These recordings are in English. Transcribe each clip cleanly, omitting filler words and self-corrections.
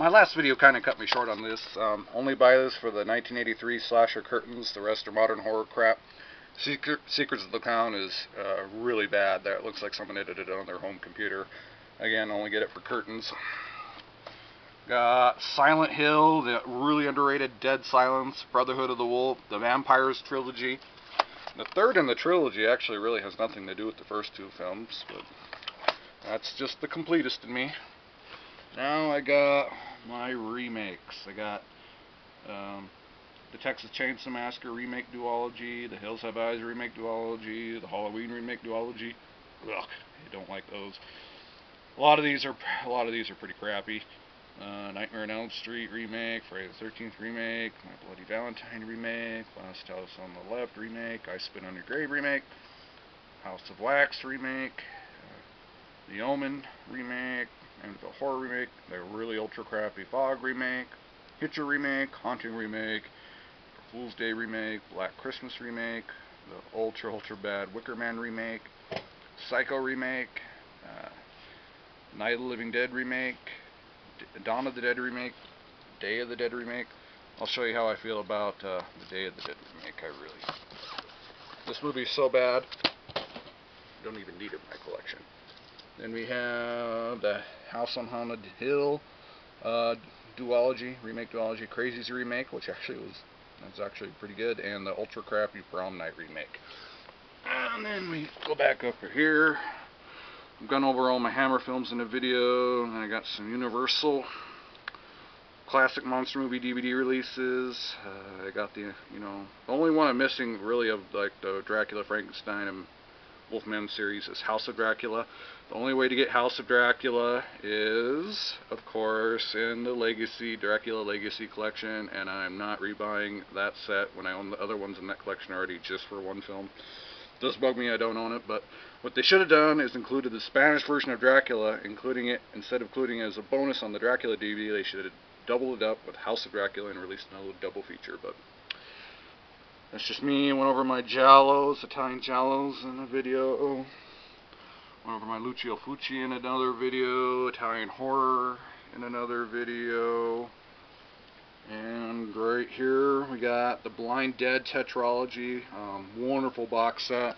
My last video kind of cut me short on this. Only buy this for the 1983 slasher curtains. The rest are modern horror crap. Secrets of the Clown is really bad. That looks like someone edited it on their home computer. Again, only get it for curtains. Got Silent Hill, the really underrated Dead Silence, Brotherhood of the Wolf, the Vampires trilogy. The third in the trilogy actually really has nothing to do with the first two films, but that's just the completist in me. Now I got my remakes. I got the Texas Chainsaw Massacre remake duology, the Hills Have Eyes remake duology, the Halloween remake duology. Ugh, I don't like those. A lot of these are pretty crappy. Nightmare on Elm Street remake, Friday the 13th remake, My Bloody Valentine remake, Last House on the Left remake, I Spit on Your Grave remake, House of Wax remake, The Omen remake, Amityville Horror remake, the really ultra crappy Fog remake, Hitcher remake, Haunting remake, Fool's Day remake, Black Christmas remake, the ultra bad Wicker Man remake, Psycho remake, Night of the Living Dead remake, Dawn of the Dead remake, Day of the Dead remake. I'll show you how I feel about the Day of the Dead remake. This movie is so bad, I don't even need it in my collection. Then we have the House on Haunted Hill duology, remake duology, Crazy's remake, which that's actually pretty good, and the ultra crappy Prom Night remake. And then we go back up here. I've gone over all my Hammer films in a video, and I got some Universal classic monster movie DVD releases. I got the only one I'm missing really of like the Dracula, Frankenstein, and Wolfman series is House of Dracula. The only way to get House of Dracula is, of course, in the Dracula Legacy collection, and I'm not rebuying that set when I own the other ones in that collection already just for one film. It does bug me I don't own it, but what they should have done is included the Spanish version of Dracula, instead of including it as a bonus on the Dracula DVD, they should have doubled it up with House of Dracula and released another double feature, but that's just me. I went over my giallos, Italian giallos in a video. Went over my Lucio Fulci in another video. Italian horror in another video. And right here we got the Blind Dead tetralogy. Wonderful box set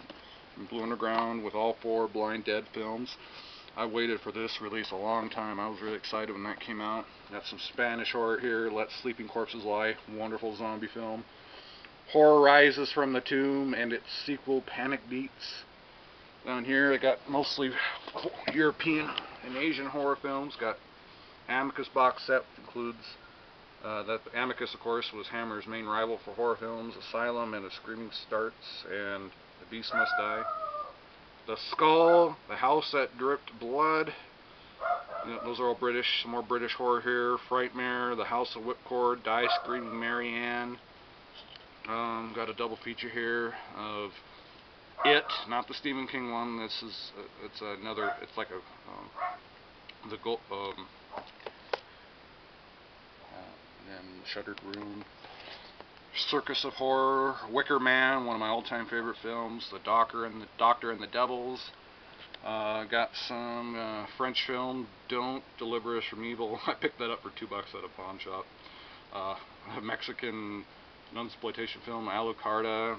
from Blue Underground with all 4 Blind Dead films. I waited for this release a long time. I was really excited when that came out. Got some Spanish horror here. Let Sleeping Corpses Lie. Wonderful zombie film. Horror Rises from the Tomb and its sequel Panic Beats. Down here I got mostly European and Asian horror films. Got Amicus box set, includes that Amicus of course was Hammer's main rival for horror films. Asylum and A Screaming Starts and The Beast Must Die. The Skull, The House That Dripped Blood. Those are all British. Some more British horror here. Frightmare, The House of Whipcord, Die Screaming Marianne. Got a double feature here of It, not the Stephen King one. This is it's like a then Shuttered Room, Circus of Horror, Wicker Man, one of my all-time favorite films, The Doctor and the Devils. Got some French film, Don't Deliver Us from Evil. I picked that up for $2 at a pawn shop. Mexican nunsploitation film, Alucarda.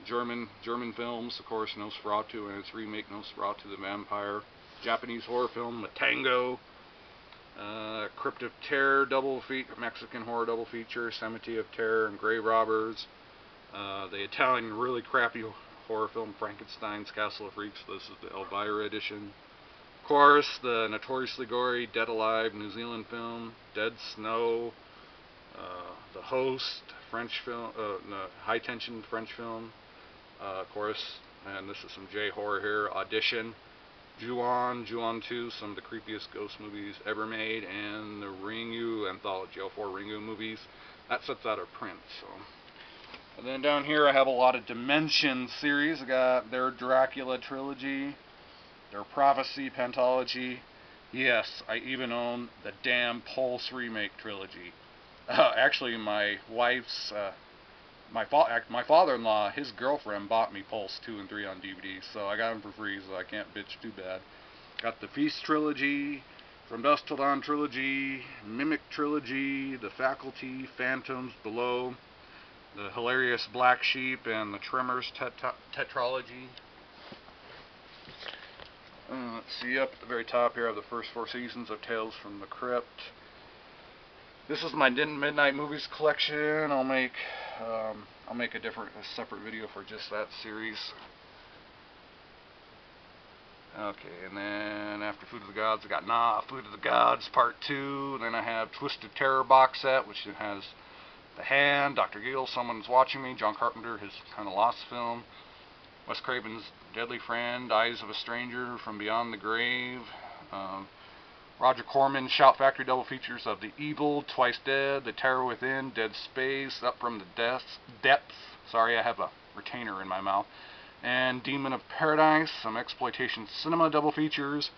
German films, of course, Nosferatu and its remake, Nosferatu the Vampire. Japanese horror film, Matango. Crypt of Terror Mexican horror double feature, Cemetery of Terror and Grave Robbers. The Italian really crappy horror film, Frankenstein's Castle of Freaks. This is the Elvira edition. Of course, the notoriously gory Dead Alive New Zealand film, Dead Snow. The Host French film, high tension French film. Of course, and this is some J-horror here. Audition. Ju-on 2, some of the creepiest ghost movies ever made, and the Ringu anthology, all 4 Ringu movies. That set's out of print. So, and then down here I have a lot of Dimension series. I got their Dracula trilogy, their Prophecy pentology. Yes, I even own the damn Pulse remake trilogy. Actually, my wife's my father-in-law, his girlfriend bought me Pulse 2 and 3 on DVD, so I got them for free, so I can't bitch too bad. Got the Feast trilogy, From Dusk Till Dawn trilogy, Mimic trilogy, The Faculty, Phantoms, Below, the hilarious Black Sheep, and the Tremors tetralogy. Let's see, up at the very top here I have the first 4 seasons of Tales from the Crypt. This is my Midnight Movies collection. I'll make a separate video for just that series. Okay, and then after Food of the Gods, I got Food of the Gods Part 2. And then I have Twisted Terror box set, which has The Hand, Dr. Gill, Someone's Watching Me, John Carpenter, his kind of lost film, Wes Craven's Deadly Friend, Eyes of a Stranger, From Beyond the Grave, Roger Corman's Shout Factory double features of The Evil, Twice Dead, The Terror Within, Dead Space, Up from the Depths. Sorry, I have a retainer in my mouth. And Demon of Paradise, some exploitation cinema double features,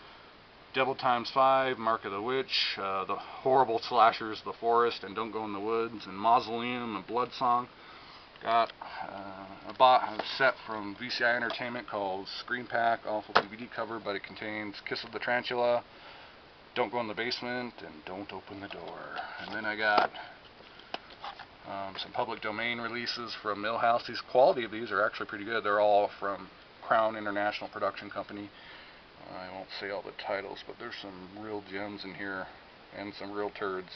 Devil Times 5, Mark of the Witch, the horrible slashers The Forest and Don't Go in the Woods, and Mausoleum and Blood Song. Got a set from VCI Entertainment called Screen Pack, awful DVD cover, but it contains Kiss of the Tarantula, Don't Go in the Basement, and Don't Open the Door. And then I got some public domain releases from Millhouse. The quality of these are actually pretty good. They're all from Crown International Production Company. I won't say all the titles, but there's some real gems in here and some real turds.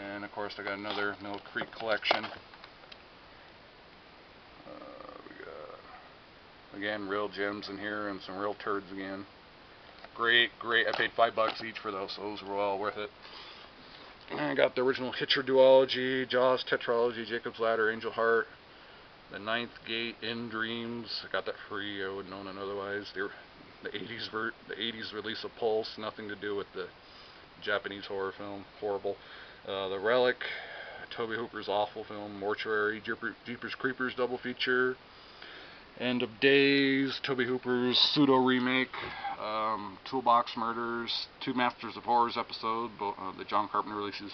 And of course I got another Mill Creek collection. We got, again, real gems in here and some real turds again. Great. I paid $5 each for those, so those were all worth it. And I got the original Hitcher duology, Jaws tetralogy, Jacob's Ladder, Angel Heart, The Ninth Gate, In Dreams. I got that free. I wouldn't own it otherwise. The 80s release of Pulse, nothing to do with the Japanese horror film. Horrible. The Relic, Tobe Hooper's awful film, Mortuary, Jeepers Creepers double feature, End of Days, Tobe Hooper's pseudo remake, Toolbox Murders, 2 Masters of Horrors episode, the John Carpenter releases.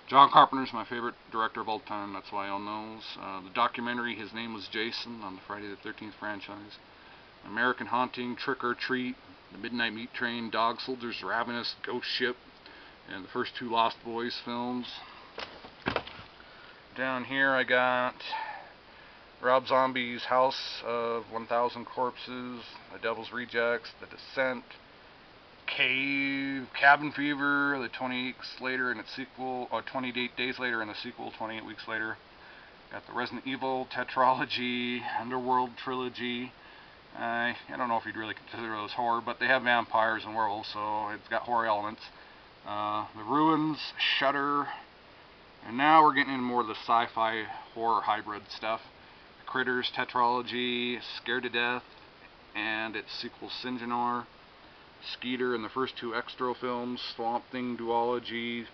John Carpenter's my favorite director of all time, that's why I own those. The documentary His Name Was Jason on the Friday the 13th franchise. American Haunting, Trick or Treat, The Midnight Meat Train, Dog Soldiers, Ravenous, Ghost Ship, and the first 2 Lost Boys films. Down here I got Rob Zombie's House of 1,000 Corpses, The Devil's Rejects, The Descent, Cave, Cabin Fever, the 28 days later in its sequel, 28 days later in the sequel, 28 weeks later. Got the Resident Evil tetralogy, Underworld trilogy. I don't know if you'd really consider those horror, but they have vampires and werewolves, so it's got horror elements. The Ruins, Shudder, and now we're getting into more of the sci-fi horror hybrid stuff. The Critters tetralogy, Scared to Death, and its sequel Syngenor, Skeeter and the first 2 Extro films, Swamp Thing duology,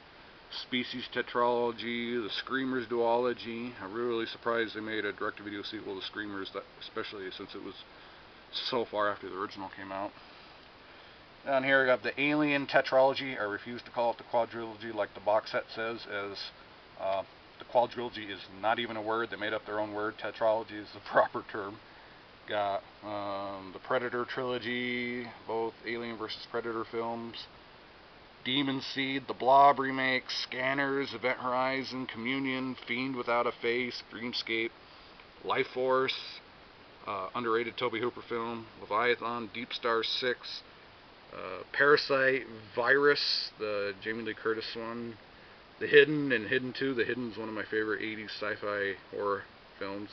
Species tetralogy, the Screamers duology. I'm really surprised they made a direct-to-video sequel to Screamers, especially since it was so far after the original came out. Down here I got the Alien tetralogy. I refuse to call it the quadrilogy like the box set says, as the quadrilogy is not even a word. They made up their own word. Tetralogy is the proper term. Got the Predator trilogy, both Alien vs. Predator films, Demon Seed, The Blob remake, Scanners, Event Horizon, Communion, Fiend Without a Face, Dreamscape, Life Force, underrated Tobe Hooper film, Leviathan, Deep Star 6, Parasite, Virus, the Jamie Lee Curtis one, The Hidden, and Hidden 2. The Hidden is one of my favorite 80s sci-fi horror films.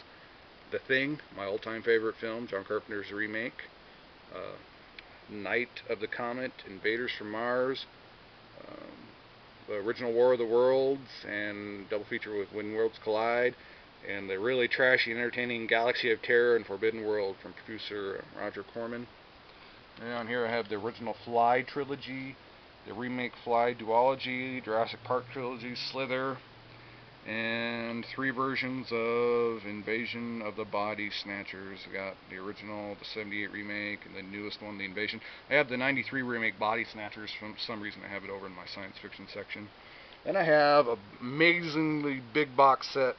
The Thing, my all-time favorite film, John Carpenter's remake. Night of the Comet, Invaders from Mars, the original War of the Worlds, and double feature with When Worlds Collide, and the really trashy and entertaining Galaxy of Terror and Forbidden World from producer Roger Corman. Down here I have the original Fly trilogy, the remake Fly duology, Jurassic Park trilogy, Slither, and 3 versions of Invasion of the Body Snatchers. I got the original, the 78 remake, and the newest one, the Invasion. I have the 93 remake Body Snatchers. For some reason I have it over in my science fiction section. Then I have an amazingly big box set,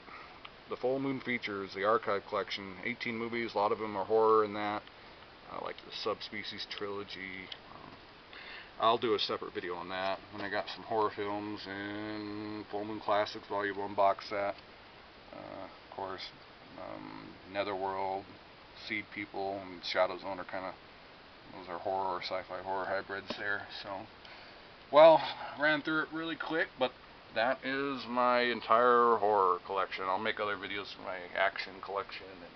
the Full Moon Features, the Archive Collection. 18 movies, a lot of them are horror in that. I like the Subspecies trilogy. I'll do a separate video on that. And I got some horror films in Full Moon Classics Volume 1 box set. Of course, Netherworld, Seed People, and Shadow Zone are kind of, those are horror or sci-fi horror hybrids there. So, well, ran through it really quick, but that is my entire horror collection. I'll make other videos for my action collection and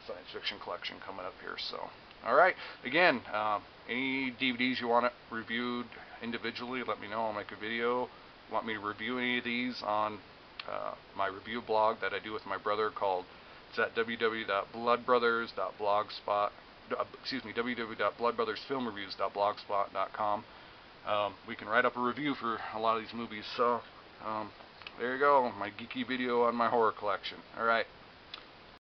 science fiction collection coming up here. So, alright, again, any DVDs you want it reviewed individually, let me know. I'll make a video. Want me to review any of these on my review blog that I do with my brother called, it's at www.bloodbrothersfilmreviews.blogspot.com. We can write up a review for a lot of these movies. So there you go, my geeky video on my horror collection. Alright.